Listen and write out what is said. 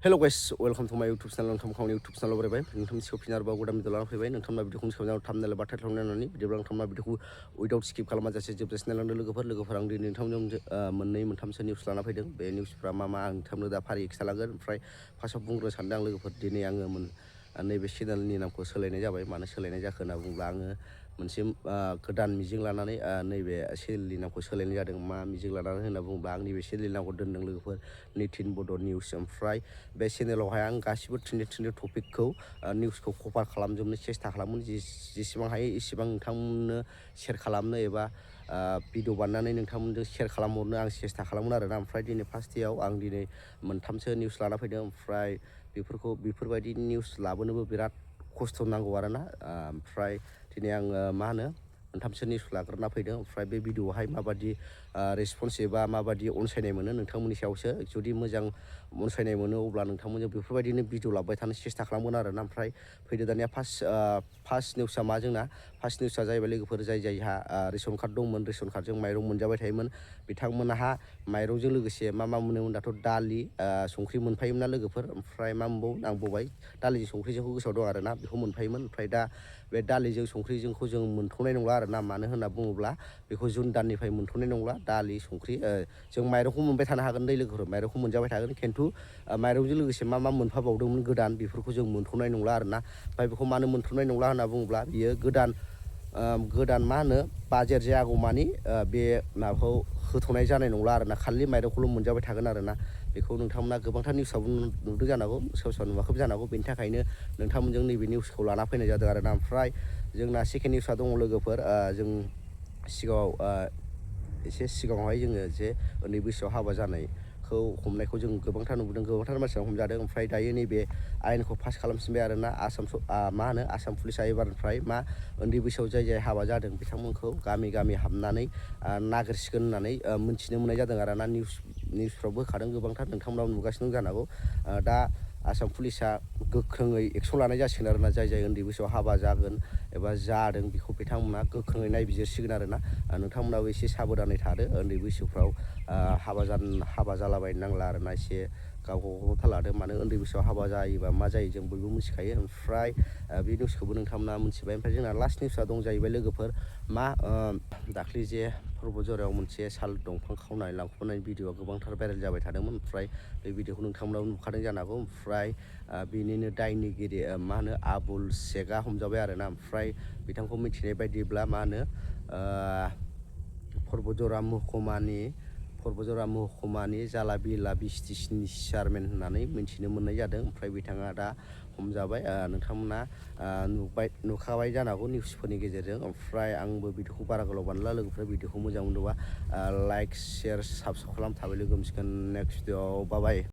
Hello guys, welcome to my YouTube channel. नोंथांमोनखौ YouTube channel बरायबाय नोंथांनि सिगाङाव फिन आरोबाव गोदान भिडिअ लानानै फैबाय नोंथांमोना भिडिअखौ सिगाङाव थाम्बनेल एबा टाइटेल नायनानै बिदिब्ला नोंथांमोना भिडिअखौ उइदाउट स्किप खालामाजासे जोबजासिम नायलांदो लोगोफोर आं दिनै नोंथांमोनजों मोननै मोनथामसो निउस लाना फैदों बे निउसफ्रा मा आं नोंथांनो दा फारियै खिथालांगोन ओमफ्राय फार्स्टआव बुंग्रोनो सानदों आं लोगोफोर दिनै आङो नैबे चेनेलनि नामखौ सोलायनाय जाबाय मानो सोलायनाय जाखो होनना बुङोब्ला आङो मोनसे गोदान मिजिं लानानै नैबे चेनेलनि नामखौ सोलायनाय जादों मा मिजिं लानानै होनना बुङोब्ला आं नैबे चेनेलनि नामखौ दोनदों लोगोफोर निथिन बड' निउस ओमफ्राय बे चेनेलावहाय आं गासिबो ट्रेन्डिं टपिकखौ निउसखौ कभार खालामजोबनो सेस्था खालामोन जेसेबां हायो एसेबां नोंथांमोननो शेयार खालामनो एबा भिडिअ बानायनानै नोंथांमोनजों शेयार खालामहरनो आं सेस्था खालामोन आरोना ओमफ्राय दिनै फार्स्ट डेआव आं दिनै मोनथामसो निउस लाना फैदों ओमफ्राय बेफोरबायदि निउस लाबोनोबो बिराद खस्थ' नांगौ आरोना ओमफ्राय दिनै आङो मोनथामसो निउस लाग्रोना फैदों ओमफ्राय बे भिडिअआवहाय माबादि रेसपन्स एबा माबादि अनसायनाय मोनो नोंथांमोननि सायावसो जुदि मोजां अनसायनाय मोनो अब्ला नोंथांमोनजों बेफोरबायदिनो भिडिअ लाबोबाय थानो सेस्था खालामगोन आरोना ओमफ्राय फैदो दानिया फार्स्ट निउसआ मा जोंना फार्स्ट निउसआ जाहैबाय लोगोफोर जायहा रेसन कार्ड दंमोन रेसन कार्डजों माइरं मोनजाबाय थायोमोन बिथांमोनहा माइरंजों लोगोसे मा मोनोमोन दाथ' दालि संख्रि मोनफायोमोन ना लोगोफोर ओमफ्राय मा मोनबावो आं बावबाय दालिजों संख्रिजोंखौ गोसोआव दं आरोना बेखौ मोनफायोमोन ओमफ्राय दा बे दालिजों संख्रिजोंखौ जों मोनथ'नाय नंला आरोना मानो होनना बुङोब्ला बेखौ जुन दाननिफ्राय मोनथ'नाय नंला दालि संख्रि जों माइरंखौ मोनबाय थानो हागोन दै लोगोफोर माइरंखौ मोनजाबाय थागोन खिन्थु माइरंजों लोगोसे मा मोनफाबावदोंमोन गोदान बेफोरखौ जों मोनथ'नाय नंला आरोना ओमफ्राय बेखौ मानो मोनथ'नाय नंला होनना बुङोब्ला बियो गोदान मा होनो बाजेट जायागौमानि बे माबाखौ होथ'नाय जानाय नंला आरोना खालि माइरंखौल' मोनजाबाय थागोन आरोना बेखौ नोंथांमोना गोबांथार निउसआवबो नुदों जानांगौ सोरबा नुवाखैबो जानांगौ बेनि थाखायनो नोंथांमोनजों नैबे निउसखौ लाना फैनाय जादों आरोना ओमफ्राय जोंना सेकेन्ड निउसआ दङ लोगोफोर जों सिगाङावहाय जोङो जे उन्दै बैसोआव हाबा जानायखौ हमनायखौ जों गोबांथार नुबोदों गोबांथार मानसिनाव हमजादों ओमफ्राय दायो नैबे आयेनखौ पास खालामफिनबाय आरोना आसाम पुलिसआ एबारनिफ्राय उन्दै बैसोआव जाय हाबा जादों बिथांमोनखौ गामि हाबनानै नागिरसिगोन होननानै मिथिनो मोननाय जादों आरोना निउसफ्रावबो होखादों गोबांथार नोंथांमोनाव नुगासिनो जानांगौ दा आसाम पुलिसआ गोख्रोङै एक्सन लानाय जासिगोन आरोना जाय उन्दै बैसोआव हाबा जागोन एबा जादों बेखौ बिथांमोना गोख्रोङै नायबिजिरसिगोन आरोना नोंथांमोनाबो एसे साबधानै थादो उन्दै बैसोफ्राव हाबा जालाबायनो नांला आरोना एसे गावखौ थाल लादो मानो उन्दै बैसोआव हाबा जायोबा मा जायो जों बयबो मिथिखायो ओमफ्राय बे निउसखौबो नोंथांमोना मिथिबाय ओमफ्राय जोंना लास्ट निउसआ दं जाहैबाय लोगोफोर दाख्लै जे पर्बजरायाव मोनसे साल दंफां खावनाय लांखुमानाय भिडिअआ गोबांथार भाइरेल जाबाय थादोंमोन ओमफ्राय बे भिडिअखौ नोंथांमोनाबो नुखादों जानो हागौ ओमफ्राय बेनिनो दायनिगिरि आबुल शेखआ हमजाबाय आरोना ओमफ्राय बिथांखौ मिथिनाय बायदिब्ला पर्बजरा महकुमानि जालाबिला स्टेशननि चेयारमेन होननानै मिथिनो मोननाय जादों ओमफ्राय बिथाङा दा हमजाबाय नोंथांमोना नुखाबाय जानो हागौ निउसफोरनि गेजेरजों ओमफ्राय आंबो भिडिअखौ बारा गोलाव बानायला लोगोफोरा भिडिअखौ मोजां मोनदोंबा लाइक शेयार साबस्क्राइब खालाम थाबाय लोगो मोनसिगोन नेक्स्ट भिडिअआव बाय